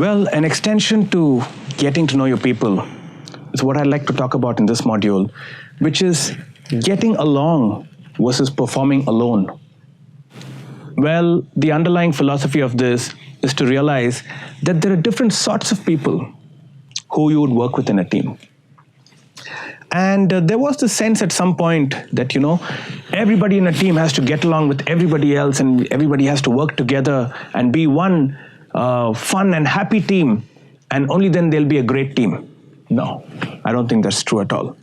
Well, an extension to getting to know your people is what I'd like to talk about in this module, which is getting along versus performing alone. Well, the underlying philosophy of this is to realize that there are different sorts of people who you would work with in a team. And there was the sense at some point that, everybody in a team has to get along with everybody else and everybody has to work together and be one fun and happy team, and only then they'll be a great team. No, I don't think that's true at all.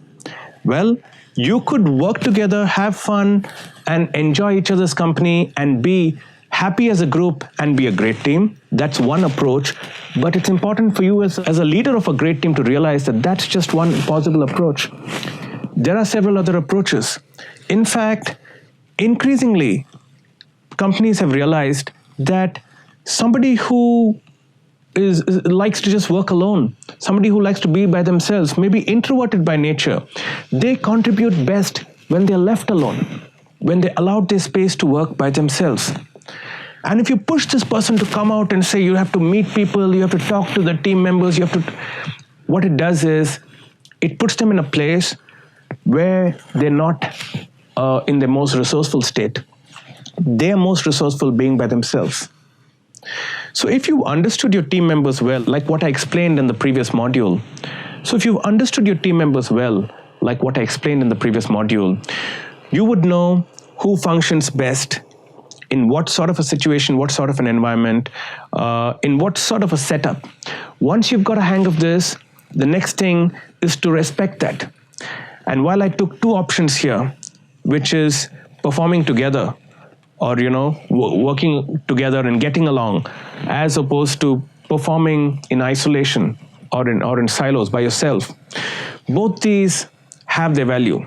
Well, you could work together, have fun, and enjoy each other's company and be happy as a group and be a great team. That's one approach, but it's important for you as a leader of a great team to realize that that's just one possible approach. There are several other approaches. In fact, increasingly, companies have realized that somebody who likes to just work alone, somebody who likes to be by themselves, maybe introverted by nature, they contribute best when they're left alone, when they allowed their space to work by themselves. And if you push this person to come out and say you have to meet people, you have to talk to the team members, what it does is it puts them in a place where they're not in their most resourceful state. They're most resourceful being by themselves. So if you understood your team members well, like what I explained in the previous module, you would know who functions best, in what sort of a situation, what sort of an environment, in what sort of a setup. Once you've got a hang of this, the next thing is to respect that. And while I took two options here, which is performing together, or working together and getting along, as opposed to performing in isolation or in silos by yourself, both these have their value.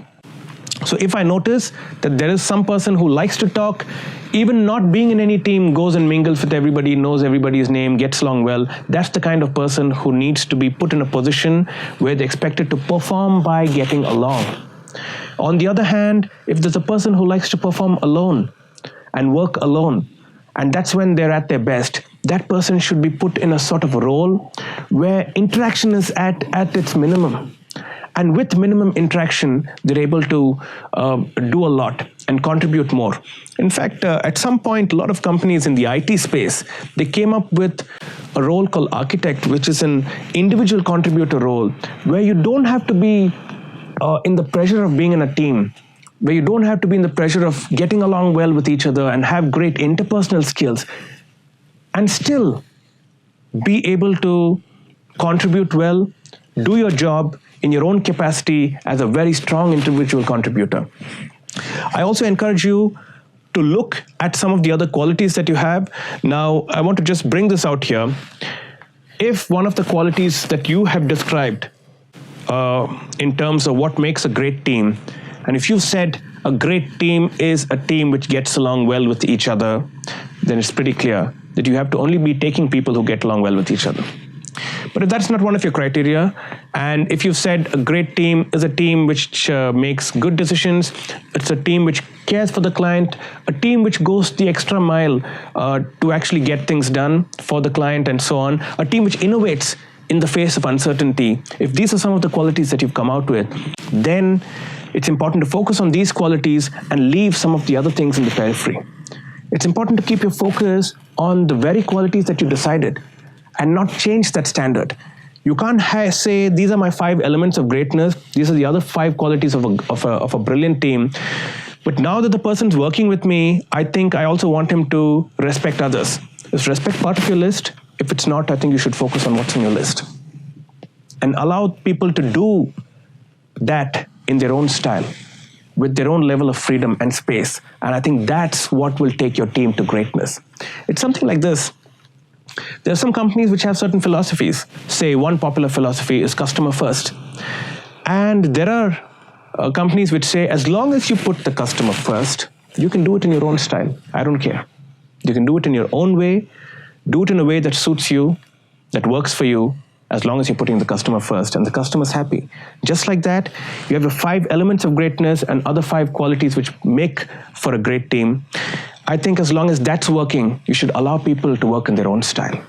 So if I notice that there is some person who likes to talk, even not being in any team, goes and mingles with everybody, knows everybody's name, gets along well, that's the kind of person who needs to be put in a position where they're expected to perform by getting along. On the other hand, if there's a person who likes to perform alone and work alone, and that's when they're at their best, that person should be put in a sort of a role where interaction is at its minimum. And with minimum interaction, they're able to do a lot and contribute more. In fact, at some point, a lot of companies in the IT space, they came up with a role called architect, which is an individual contributor role, where you don't have to be in the pressure of being in a team, where you don't have to be in the pressure of getting along well with each other and have great interpersonal skills, and still be able to contribute well, do your job in your own capacity as a very strong individual contributor. I also encourage you to look at some of the other qualities that you have. Now, I want to just bring this out here. If one of the qualities that you have described in terms of what makes a great team, and if you said a great team is a team which gets along well with each other, then it's pretty clear that you have to only be taking people who get along well with each other. But if that's not one of your criteria, and if you've said a great team is a team which makes good decisions, it's a team which cares for the client, a team which goes the extra mile to actually get things done for the client and so on, a team which innovates in the face of uncertainty, if these are some of the qualities that you've come out with, then it's important to focus on these qualities and leave some of the other things in the periphery. It's important to keep your focus on the very qualities that you decided and not change that standard. You can't say, these are my 5 elements of greatness, these are the other 5 qualities of a brilliant team. But now that the person's working with me, I think I also want him to respect others. Is respect part of your list? If it's not, I think you should focus on what's on your list. And allow people to do that in their own style, with their own level of freedom and space. And I think that's what will take your team to greatness. It's something like this. There are some companies which have certain philosophies. Say one popular philosophy is customer first. And there are companies which say, as long as you put the customer first, you can do it in your own style. I don't care. You can do it in your own way, do it in a way that suits you, that works for you, as long as you're putting the customer first and the customer's happy. Just like that, you have the 5 elements of greatness and other 5 qualities which make for a great team. I think as long as that's working, you should allow people to work in their own style.